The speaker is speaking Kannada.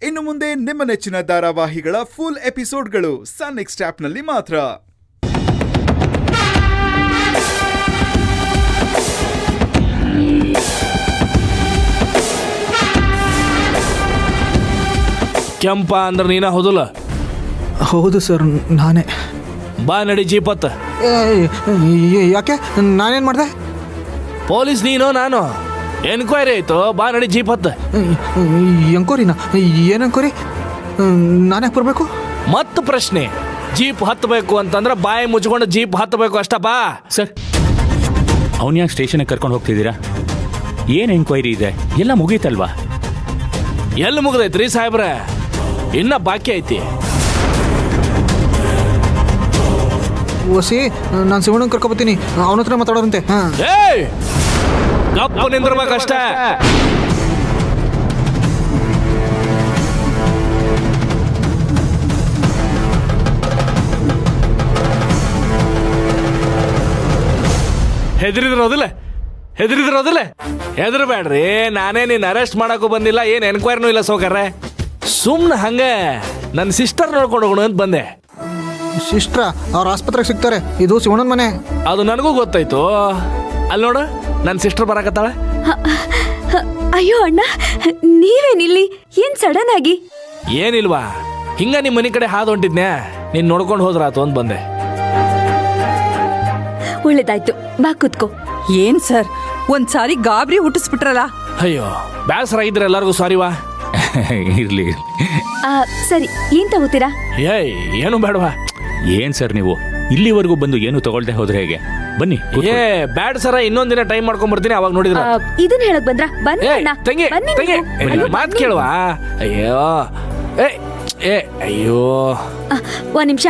ಇನ್ನು ಮುಂದೆ ನಿಮ್ಮ ನೆಚ್ಚಿನ ಧಾರಾವಾಹಿಗಳ ಫುಲ್ ಎಪಿಸೋಡ್ಗಳು ಸನ್ ನೆಕ್ಸ್ಟ್ ಆಪ್ನಲ್ಲಿ ಮಾತ್ರ. ಕೆಂಪ ಅಂದ್ರೆ ನೀನ ಹೌದಲ್ಲ? ಹೌದು ಸರ್, ನಾನೇ. ಬಾ ನಡಿ ಜೀಪತ್. ಯಾಕೆ, ನಾನೇನು ಮಾಡಿದೆ? ಪೊಲೀಸ್ ನೀನು ನಾನು, ಎನ್ಕ್ವೈರಿ ಆಯ್ತು. ಬಾ ನಡಿ ಜೀಪತ್. ಎಂಕ್ವೈರಿನಾ? ಏನು ಎಂಕ್ವೈರಿ? ನಾನ್ಯಾಕೆ ಬರಬೇಕು? ಮತ್ತೆ ಪ್ರಶ್ನೆ, ಜೀಪ್ ಹತ್ತಬೇಕು ಅಂತಂದ್ರೆ ಬಾಯಿ ಮುಚ್ಕೊಂಡು ಜೀಪ್ ಹತ್ತಬೇಕು ಅಷ್ಟ. ಬಾ ಸರ್, ಅವನ್ ಯಾಕೆ ಸ್ಟೇಷನ್ಗೆ ಕರ್ಕೊಂಡು ಹೋಗ್ತಿದ್ದೀರಾ? ಏನು ಎಂಕ್ವೈರಿ ಇದೆ? ಎಲ್ಲ ಮುಗೀತಲ್ವಾ? ಎಲ್ಲಿ ಮುಗ್ದೈತ್ರಿ ಸಾಹೇಬ್ರೆ? ಇನ್ನ ಬಾಕಿ ಐತಿ. ವಸಿ, ನಾನು ಶಿವಣ್ಣನ ಕರ್ಕೊಬತ್ತೀನಿ, ಅವನ ಹತ್ರ ಮಾತಾಡೋರಂತೆ. ಏಯ್, ಗಪ್ಪ ನಿಂದಿರ್ಬೇಕಷ್ಟ. ಹೆದರಿದ್ರೋದಿಲ್ಲ? ಹೆದರ್ಬೇಡ್ರಿ, ನಾನೇ ನೀನ್ ಅರೆಸ್ಟ್ ಮಾಡಕ್ಕೂ ಬಂದಿಲ್ಲ, ಏನ್ ಎನ್ಕ್ವೈರಿನೂ ಇಲ್ಲ ಸೌಕರ್ರೆ. ಸುಮ್ನೆ ಹಂಗ ನನ್ನ ಸಿಸ್ಟರ್ ನೋಡ್ಕೊಂಡು ಹೋಗೋಣ ಅಂತ ಬಂದೆ. ಸಿಸ್ಟ್ರಾ? ಅವ್ರ ಆಸ್ಪತ್ರೆಗೆ ಸಿಗ್ತಾರೆ, ಇದು ಶಿವಣ್ಣನ ಮನೆ. ಅದು ನನಗೂ ಗೊತ್ತಾಯ್ತು. ಅಲ್ಲಿ ನೋಡು, ನನ್ನ ಸಿಸ್ಟರ್ ಬರಾಕತ್ತಾಳ. ಅಯ್ಯೋ ಅಣ್ಣ, ನೀವೇನಿಲ್ಲಿ? ಏನ್ ಸಡನ್ ಆಗಿ? ಏನಿಲ್ವಾ, ಹಿಂಗ ನಿಮ್ ಮನೆ ಕಡೆ ಹಾದು ಹೊಂಟಿದ್ನ್ಯಾ, ನೀನ್ ನೋಡ್ಕೊಂಡು ಹೋದ್ರಾತು ಅಂತ ಬಂದೆ. ಒಳ್ಳೇದಾಯ್ತು, ಬಾ ಕೂತ್ಕೋ. ಏನ್ ಸರ್, ಒಂದ್ಸಾರಿ ಗಾಬರಿ ಹುಟ್ಟಿಸ್ಬಿಟ್ರಲ್ಲ. ಅಯ್ಯೋ, ಬೇಸರ ಆಗಿದ್ರೆ ಎಲ್ಲರಿಗೂ ಸಾರಿವಾ. ಇರ್ಲಿ. ಸರಿ, ಏನ್ ತಗೋತೀರಾ? ಏಯ್, ಏನು ಬೇಡವಾ. ಏನ್ ಸರ್ ನೀವು ಇಲ್ಲಿವರೆಗೂ ಬಂದು ಏನು ತಗೊಳ್ದೆ ಹೋದ್ರೆ ಹೇಗೆ? ಬನ್ನಿ. ಏ ಬ್ಯಾಡ ಸರ, ಇನ್ನೊಂದಿನ ಟೈಮ್ ಮಾಡ್ಕೊಂಡ್ ಬರ್ತೀನಿ, ಅವಾಗ ನೋಡಿದ್ರ. ಇದನ್ನ ಹೇಳಕ್ ಬಂದ್ರ? ಬನ್ನಿ ಅಣ್ಣ, ತಂಗಿ ಬನ್ನಿ ತಂಗಿ, ನೀವು. ಮಾತ್ ಕೇಳುವ. ಅಯ್ಯೋ, ಏ ಅಯ್ಯೋ. ಒಂದ್ ನಿಮಿಷ,